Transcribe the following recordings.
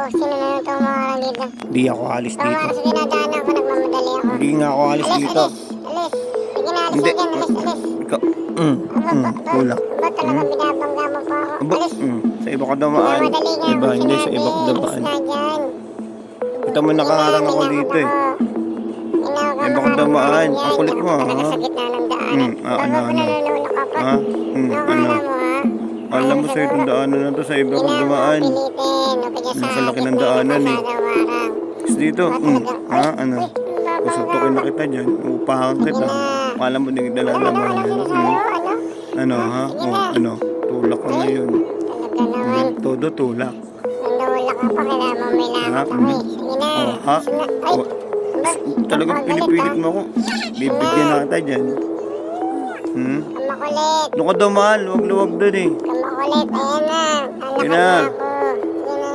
Sino na nang tumarang dito? Di ako alis dito. Tumarang sa dinadaanan ko, nagmamadali ako. Hindi nga ako alis dito. Alis. Sige na, alis Hindi. na dyan, alis. Ikaw, tulak. Ba talaga binabangga mo pa ako? Alis. Sa iba ko dumaan. Madali nga Iba, mo hindi sa sinabi. iba ko dumaan. Alis na dyan. Ito mo nakaharang ako dito eh. Iba ko dumaan. Ang kulit mo ha. Talaga sa gitna ng daanan. Ano. Nalulula ka pa. Ha? Ano? Nakala mo ha? Alam mo sa itong daanan na to sa iba ko dumaan. Nakalaki ng daanan eh. Tapos dito, ha? Ano? Kusuntukin na kita dyan. Upahan kita. Alam mo din kita lalaman. Ano ha? Ano? Tulak ka ngayon. Talaga naman. Todo tulak. Nandawala ka pa, kailangan mo may lamat ako eh. Sige na. Ha? Ay, Talagang pinipilit mo ako. Bibigyan na kita dyan. kamakulit. Doon ka dumaan. Luwag doon eh. Kamakulit, ayan na. Sige Alakad na. na ako. Sige na.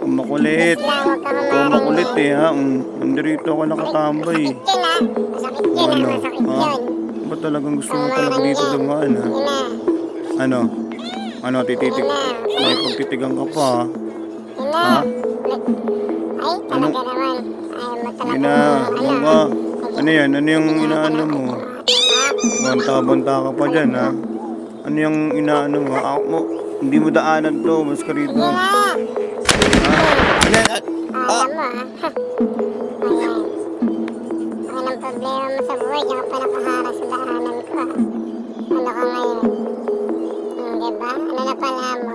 Ang makulit. Isla, huwag ka Ikaw humarang makulit eh. eh ha. Nandito ako nakatambay eh. Masakit yun ha. Masakit yun ha. Masakit Ha? yun. Ba talagang gusto mo talaga dito dumaan ha? Sige na. Ano? Ano tititig? May pagtitigan ka pa ha? Sige na. Ha? Ay, talaga naman. Ayaw mo talaga. Sige na. Ano ka? Ano yan? Ano yung inaano mo? Banta-banta ka pa dyan ha? Ano yung inaano mo? Ako mo. Hindi mo daanan to. Mas ka rito. Sige na. Ha? Ano yan? Alam mo ha. Ayan. Ano ang problema mo sa buhay? Diyan ka pa nakaharap sa daanan ko ha. Ano ka ngayon? Diba? Ano na pala mo?